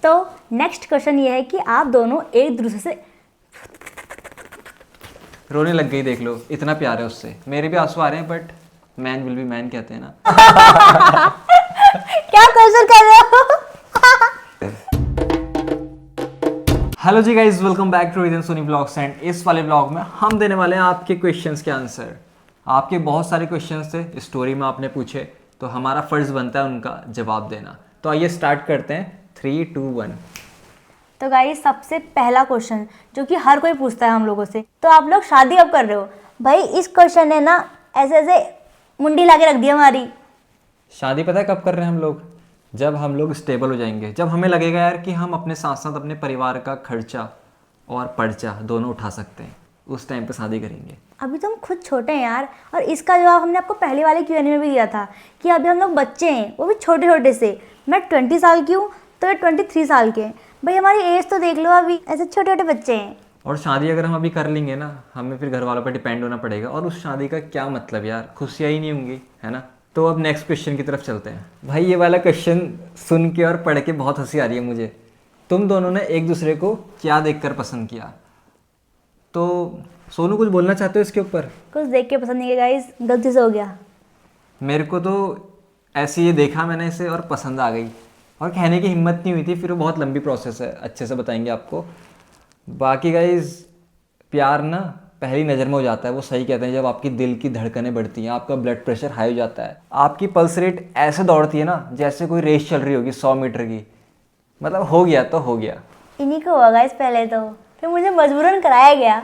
तो next question ये है कि आप दोनों एक दूसरे से रोने लग गई, देख लो, इतना प्यार है उससे। मेरे भी आंसू आ रहे हैं, but man will be man कहते हैं ना। क्या क्वेश्चन कर रहे हो? हेलो जी guys, welcome back to Ridhan Soni vlogs. And इस वाले ब्लॉग में हम देने वाले हैं आपके क्वेश्चंस के आंसर। आपके बहुत सारे क्वेश्चंस थे स्टोरी में, आपने पूछे, तो हमारा फर्ज बनता है उनका जवाब देना। तो आइए स्टार्ट करते हैं। 3, 2, 1। तो गाइस सबसे पहला क्वेश्चन जो कि हर कोई पूछता है हम लोगों से, तो आप लोग शादी कब कर रहे हो? भाई इस क्वेश्चन ने ना ऐसे ऐसे मुंडी ला के रख दी हमारी। शादी पता है कब कर रहे हैं हम लोग? जब हम लोग स्टेबल हो जाएंगे, जब हमें लगेगा यार कि हम अपने साथ साथ अपने परिवार का खर्चा और पर्चा दोनों उठा सकते हैं, उस टाइम पे शादी करेंगे। अभी तो हम खुद छोटे हैं यार, और इसका जवाब हमने आपको पहले वाले Q&A में भी दिया था कि अभी हम लोग बच्चे हैं, वो भी छोटे छोटे से। मैं 20 साल की हूँ तो ये 23 साल के हैं। भाई हमारी एज तो देख लो, अभी ऐसे छोटे छोटे बच्चे हैं। और शादी अगर हम अभी कर लेंगे ना, हमें फिर घर वालों पर डिपेंड होना पड़ेगा, और उस शादी का क्या मतलब यार, खुशियाँ ही नहीं होंगी, है ना। तो अब नेक्स्ट क्वेश्चन की तरफ चलते हैं। भाई ये वाला क्वेश्चन सुन के और पढ़ के बहुत हंसी आ रही है मुझे। तुम दोनों ने एक दूसरे को क्या देखकर पसंद किया? तो सोनू कुछ बोलना चाहते हो इसके ऊपर? कुछ देख के पसंद नहीं किया गाइस, गलती से हो गया। मेरे को तो ऐसे ये देखा मैंने इसे और पसंद आ गई, और कहने की हिम्मत नहीं हुई थी। फिर वो बहुत लंबी प्रोसेस है, अच्छे से बताएंगे आपको। बाकी गाइज प्यार ना पहली नज़र में हो जाता है, वो सही कहते हैं। जब आपकी दिल की धड़कनें बढ़ती हैं, आपका ब्लड प्रेशर हाई हो जाता है, आपकी पल्स रेट ऐसे दौड़ती है ना जैसे कोई रेस चल रही होगी 100 मीटर की। मतलब हो गया तो हो गया। इन्हीं को हुआ गाइस पहले तो, फिर मुझे मजबूरन कराया गया।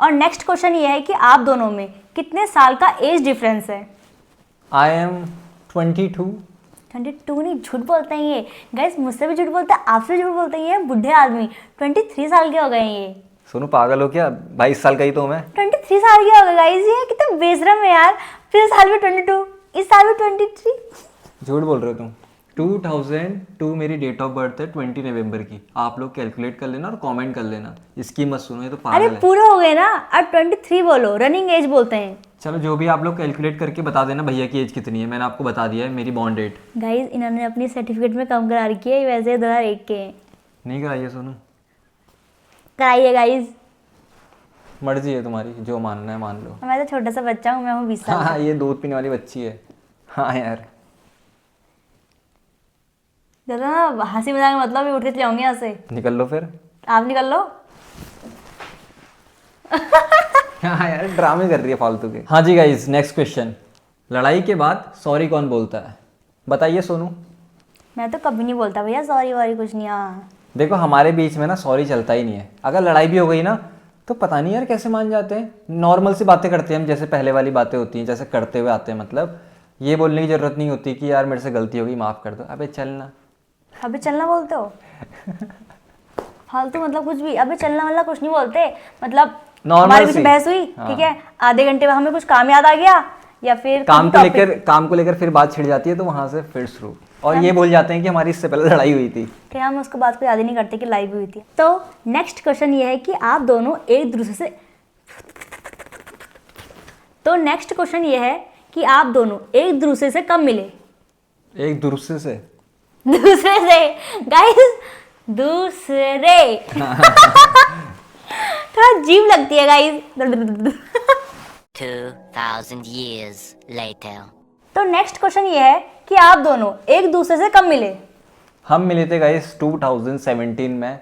और नेक्स्ट क्वेश्चन ये है कि आप दोनों में कितने साल का एज डिफरेंस है? I am 22। 22 नहीं, झूठ बोलते हैं ये गाइस, मुझसे भी झूठ बोलते हैं, आपसे झूठ बोलते हैं ये बुढ़े आदमी। 23 साल के हो गए हैं ये। सोनू पागल हो क्या? 22 साल का ही तो मैं। 23 साल के हो गए गाइस, ये कितना बेशरम है यार। फिर साल में 22, इस साल में 23। झूठ बोल रहे हो तुम। 2002 मेरी डेट ऑफ बर्थ है, 20 नवंबर की। आप लोग कैलकुलेट कर लेना और कमेंट कर लेना, इसकी मत सुनो, ये तो अरे पागल है। पूरे हो गए ना, अब 23 बोलो, रनिंग एज बोलते हैं। चलो जो भी आप लोग कैलकुलेट करके बता देना भैया की एज कितनी है। मैंने आपको बता दिया है मेरी बॉन्ड डेट। गाइस इन्होंने अपनी सर्टिफिकेट में कम करा रखी है, वैसे 2001 के हैं। नहीं कराइए सोनू, कराइए गाइस, मर्जी है तुम्हारी, जो मानना है मान लो। मैं तो छोटा सा बच्चा हूँ, मैं हूँ 20 साल। हाँ ये दूध पीने वाली बच्ची है। हाँ यार दादा ना हंसी मजाक का मतलब, उठ के चले जाऊंगी यहाँ से। निकल लो फिर। आप निकल लो। हाँ यार ड्रामे कर रही है फालतू के। हाँ जी गाइज, नेक्स्ट क्वेश्चन। लड़ाई के बाद सॉरी कौन बोलता है? बताइए सोनू। मैं तो कभी नहीं बोलता भैया सॉरी वॉरी कुछ नहीं। हाँ देखो हमारे बीच में ना सॉरी चलता ही नहीं है। अगर लड़ाई भी हो गई ना तो पता नहीं यार कैसे मान जाते हैं। नॉर्मल सी बातें करते हैं हम, जैसे पहले वाली बातें होती हैं, जैसे करते हुए आते हैं। मतलब ये बोलने की ज़रूरत नहीं होती कि यार मेरे से गलती हो गई, माफ़ कर दो। अबे चलना। अबे चलना बोलते हो? फालतू मतलब कुछ भी, अबे चलना वाला कुछ नहीं बोलते। मतलब Normal हमारे बीच सी। बहस हुई, ठीक है, आधे घंटे में हमें कुछ काम याद आ गया, या फिर काम को लेकर फिर बात छिड़ जाती है, तो वहां से फिर शुरू। और ये बोल जाते हैं कि हमारी इससे पहले लड़ाई हुई थी। फिर हम उसके बाद को याद ही नहीं करते कि लाइव हुई थी। तो नेक्स्ट क्वेश्चन ये है कि आप दोनों एक दूसरे से एक दूसरे से कब मिले? एक दूसरे से दूसरे से गाइस, दूसरे। थोड़ा अजीब लगती है गाइस। 2000 years later. तो नेक्स्ट क्वेश्चन ये है कि आप दोनों एक दूसरे से कब मिले? हम मिले थे गाइस 2017 में,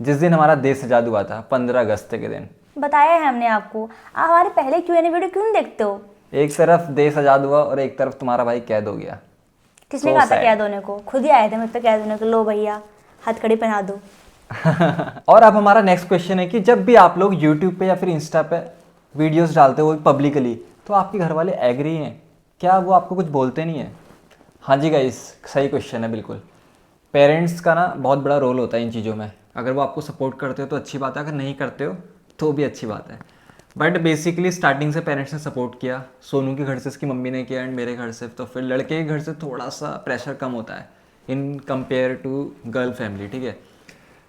जिस दिन हमारा देश आज़ाद हुआ था, 15 अगस्त के दिन। बताया है हमने आपको। आप हमारे पहले Q&A वीडियो क्यों नहीं देखते हो? एक तरफ देश आज़ाद हुआ और एक तरफ तुम्हारा भाई कैद हो गया। किसने कहा था कैद होने को? खुद ही आए थे मुझ पे कैद होने को। लो भैया हथकड़ी पहना दो। और अब हमारा नेक्स्ट क्वेश्चन है कि जब भी आप लोग यूट्यूब पे या फिर इंस्टा पे वीडियोस डालते हो पब्लिकली, तो आपके घर वाले एग्री हैं क्या? वो आपको कुछ बोलते नहीं है? हाँ जी गाइस, सही क्वेश्चन है बिल्कुल। पेरेंट्स का ना बहुत बड़ा रोल होता है इन चीज़ों में। अगर वो आपको सपोर्ट करते हो तो अच्छी बात है, अगर नहीं करते हो तो भी अच्छी बात है। बट बेसिकली स्टार्टिंग से पेरेंट्स ने सपोर्ट किया। सोनू के घर से इसकी मम्मी ने किया, एंड मेरे घर से। तो फिर लड़के के घर से थोड़ा सा प्रेशर कम होता है in compare to girl family, ठीक है।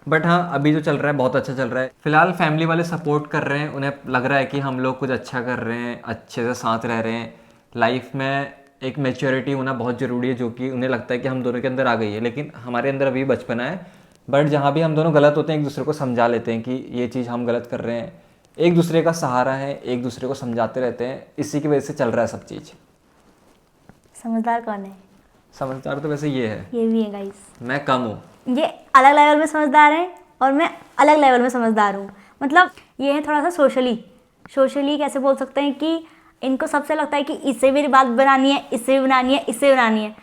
बट हाँ अभी जो चल रहा है बहुत अच्छा चल रहा है। फिलहाल फैमिली वाले सपोर्ट कर रहे हैं, उन्हें लग रहा है कि हम लोग कुछ अच्छा कर रहे हैं, अच्छे से साथ रह रहे हैं। लाइफ में एक मैच्योरिटी होना बहुत ज़रूरी है, जो कि उन्हें लगता है कि हम दोनों के अंदर आ गई है, लेकिन हमारे अंदर अभी बचपना है। बट जहाँ भी हम दोनों गलत होते हैं एक दूसरे को समझा लेते हैं कि ये चीज़ हम गलत कर रहे हैं, एक दूसरे का सहारा है, एक दूसरे को समझाते रहते हैं, इसी की वजह से चल रहा है सब चीज़। समझदार कौन है? समझदार तो वैसे ये है, ये भी है गाइस। मैं कम हूँ। ये अलग लेवल में समझदार हैं और मैं अलग लेवल में समझदार हूँ। मतलब ये है थोड़ा सा सोशली कैसे बोल सकते हैं कि इनको सबसे लगता है कि इससे भी बात बनानी है, इससे भी बनानी है, इससे भी बनानी है।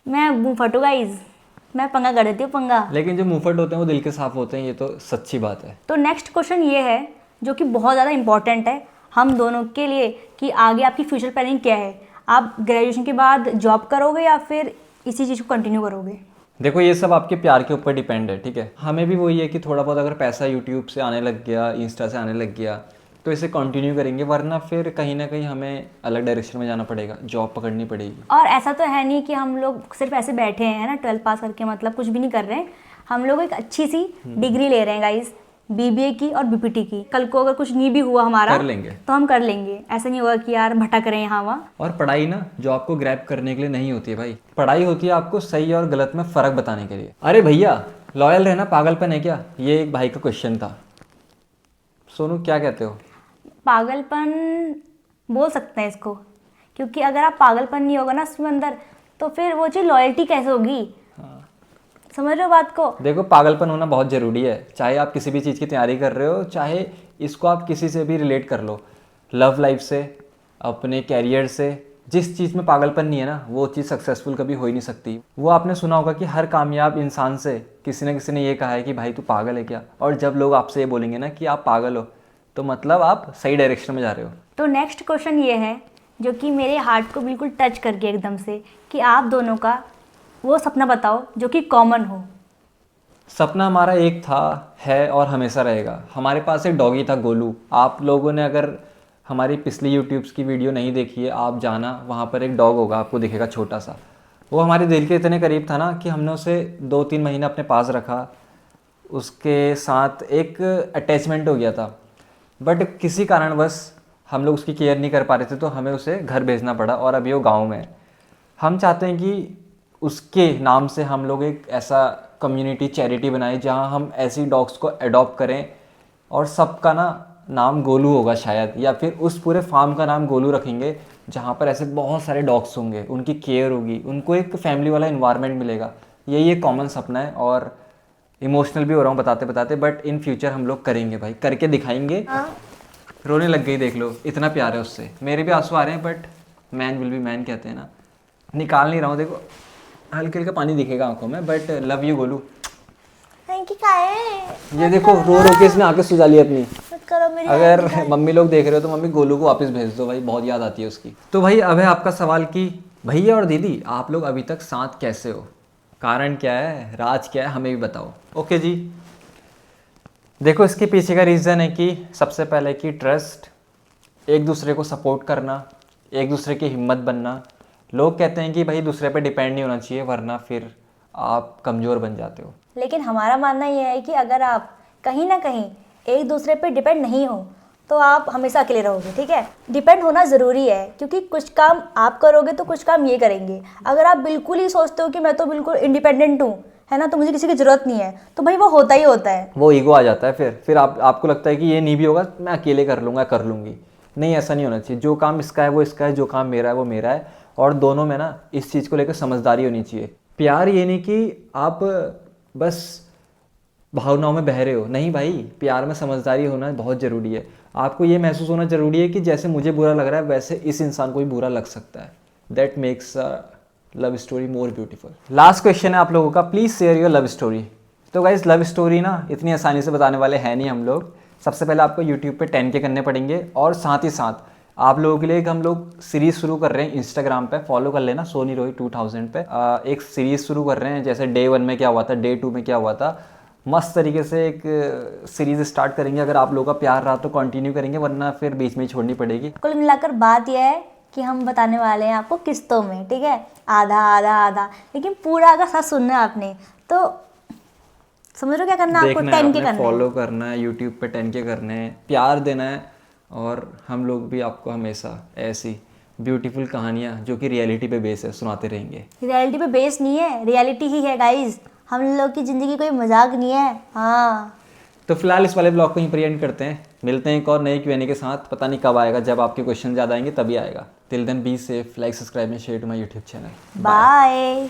मैं मुँह फटू गाइस, मैं पंगा कर देती हूँ, पंगा। लेकिन जो मुंहफट होते हैं वो दिल के साफ होते हैं, ये तो सच्ची बात है। तो नेक्स्ट क्वेश्चन ये है जो कि बहुत ज़्यादा इंपॉर्टेंट है हम दोनों के लिए कि आगे आपकी फ्यूचर प्लानिंग क्या है? आप ग्रेजुएशन के बाद जॉब करोगे या फिर इसी चीज़ को कंटिन्यू करोगे? देखो ये सब आपके प्यार के ऊपर डिपेंड है, ठीक है। हमें भी वही है कि थोड़ा बहुत अगर पैसा यूट्यूब से आने लग गया, इंस्टा से आने लग गया, तो इसे कंटिन्यू करेंगे, वरना फिर कहीं ना कहीं हमें अलग डायरेक्शन में जाना पड़ेगा, जॉब पकड़नी पड़ेगी। और ऐसा तो है नहीं कि हम लोग सिर्फ ऐसे बैठे हैं ना 12th पास करके, मतलब कुछ भी नहीं कर रहे हैं। हम लोग एक अच्छी सी डिग्री ले रहे हैं गाइस, बीबीए की और बीपीटी की। कल को अगर कुछ नहीं भी हुआ हमारा कर लेंगे। तो हम कर लेंगे। ऐसा नहीं होगा कि यार भटक रहे हैं यहाँ वहाँ। और पढ़ाई ना जॉब को ग्रैब करने के लिए नहीं होती है भाई, पढ़ाई होती है आपको सही और गलत में फ़र्क बताने के लिए। अरे भैया लॉयल रहना पागलपन है क्या? ये एक भाई का क्वेश्चन था। सोनू क्या कहते हो? पागलपन बोल सकते हैं इसको, क्योंकि अगर आप पागलपन नहीं होगा ना उसमें अंदर, तो फिर वो चीज़ लॉयल्टी कैसे होगी? समझ रहे हो बात को? देखो पागलपन होना बहुत ज़रूरी है, चाहे आप किसी भी चीज़ की तैयारी कर रहे हो, चाहे इसको आप किसी से भी रिलेट कर लो, लव लाइफ से, अपने कैरियर से। जिस चीज़ में पागलपन नहीं है ना, वो चीज़ सक्सेसफुल कभी हो ही नहीं सकती। वो आपने सुना होगा कि हर कामयाब इंसान से किसी न किसी ने ये कहा है कि भाई तू पागल है क्या? और जब लोग आपसे ये बोलेंगे ना कि आप पागल हो, तो मतलब आप सही डायरेक्शन में जा रहे हो। तो नेक्स्ट क्वेश्चन ये है जो कि मेरे हार्ट को बिल्कुल टच कर गया एकदम से, कि आप दोनों का वो सपना बताओ जो कि कॉमन हो। सपना हमारा एक था, है और हमेशा रहेगा। हमारे पास एक डॉगी था गोलू। आप लोगों ने अगर हमारी पिछली यूट्यूब्स की वीडियो नहीं देखी है, आप जाना, वहाँ पर एक डॉग होगा, आपको दिखेगा छोटा सा। वो हमारे दिल के इतने करीब था ना कि हमने उसे 2-3 महीने अपने पास रखा, उसके साथ एक अटैचमेंट हो गया था। बट किसी कारणवश हम लोग उसकी केयर नहीं कर पा रहे थे, तो हमें उसे घर भेजना पड़ा और अभी वो गाँव में है। हम चाहते हैं कि उसके नाम से हम लोग एक ऐसा कम्युनिटी चैरिटी बनाए जहाँ हम ऐसी डॉग्स को अडॉप्ट करें, और सबका ना नाम गोलू होगा शायद, या फिर उस पूरे फार्म का नाम गोलू रखेंगे, जहाँ पर ऐसे बहुत सारे डॉग्स होंगे, उनकी केयर होगी, उनको एक फैमिली वाला इन्वायरमेंट मिलेगा। यही एक कॉमन सपना है, और इमोशनल भी हो रहा हूँ बताते बताते, बट इन फ्यूचर हम लोग करेंगे भाई, करके दिखाएंगे। रोने लग गई देख लो, इतना प्यार है उससे। मेरे भी आंसू आ रहे हैं, but man will be man कहते हैं ना, निकाल नहीं रहा हूँ। देखो हल्के हल्का पानी दिखेगा आंखों में, but love you Golu. Thank you काहे ये देखो रो रो के इसने आंखें सुझा ली अपनी। मत करो मेरी। अगर मम्मी लोग देख रहे हो तो मम्मी गोलू को वापस भेज दो भाई, बहुत याद आती है उसकी। तो भाई अब है आपका सवाल कि भैया और दीदी आप लोग अभी तक साथ कैसे हो, कारण क्या है, राज क्या है, हमें भी बताओ। ओके जी, देखो इसके पीछे का रीज़न है कि सबसे पहले कि ट्रस्ट, एक दूसरे को सपोर्ट करना, एक दूसरे की हिम्मत बनना। लोग कहते हैं कि भाई दूसरे पे डिपेंड नहीं होना चाहिए, वरना फिर आप कमज़ोर बन जाते हो। लेकिन हमारा मानना यह है कि अगर आप कहीं ना कहीं एक दूसरे पे डिपेंड नहीं हो तो आप हमेशा अकेले रहोगे, ठीक है। डिपेंड होना ज़रूरी है, क्योंकि कुछ काम आप करोगे तो कुछ काम ये करेंगे। अगर आप बिल्कुल ही सोचते हो कि मैं तो बिल्कुल इंडिपेंडेंट हूँ, है ना, तो मुझे किसी की ज़रूरत नहीं है, तो भाई वो होता ही होता है। वो ईगो आ जाता है, फिर आपको लगता है कि ये नहीं भी होगा, मैं अकेले कर लूँगा, कर लूँगी। नहीं, ऐसा नहीं होना चाहिए। जो काम इसका है वो इसका है, जो काम मेरा है वो मेरा है, और दोनों में ना इस चीज़ को लेकर समझदारी होनी चाहिए। प्यार ये नहीं कि आप बस भावनाओं में बह रहे हो, नहीं भाई, प्यार में समझदारी होना बहुत ज़रूरी है। आपको ये महसूस होना ज़रूरी है कि जैसे मुझे बुरा लग रहा है वैसे इस इंसान को भी बुरा लग सकता है। That makes love story more beautiful. Last question है आप लोगों का, please share your love story. तो गाइस लव स्टोरी ना इतनी आसानी से बताने वाले हैं नहीं हम लोग। सबसे पहले आपको यूट्यूब पे 10K करने पड़ेंगे, और साथ ही साथ आप लोगों के लिए एक हम लोग सीरीज़ शुरू कर रहे हैं इंस्टाग्राम पे, फॉलो कर लेना सोनी रोहित 2000 पे। एक सीरीज़ शुरू कर रहे हैं, जैसे डे 1 में क्या हुआ था, डे 2 में क्या हुआ था, मस्त तरीके से एक सीरीज़ स्टार्ट करेंगे। अगर आप लोगों का प्यार रहा तो कंटिन्यू करेंगे, वरना फिर बीच में ही छोड़नी पड़ेगी। कुल मिलाकर बात यह है कि हम बताने वाले हैं आपको किस्तों में, ठीक है, आधा आधा आधा, लेकिन पूरा अगर साथ सुनना है आपने तो समझ रहे हो क्या करना है आपको, 10K करना है, फॉलो करना है, यूट्यूब पे 10K करने हैं, प्यार देना है, और हम लोग भी आपको हमेशा ऐसी ब्यूटीफुल कहानियाँ जो कि रियलिटी पे बेस है सुनाते रहेंगे। रियलिटी पे बेस नहीं है, रियलिटी ही है गाइस। हम लोग की ज़िंदगी कोई मजाक नहीं है। हाँ, तो फिलहाल इस वाले ब्लॉग को यहीं पर एंड करते हैं। मिलते हैं एक और नए Q&A के साथ। पता नहीं कब आएगा, जब आपके क्वेश्चन ज़्यादा आएंगे तभी आएगा। Till then be safe, like subscribe and share to my YouTube channel. Bye.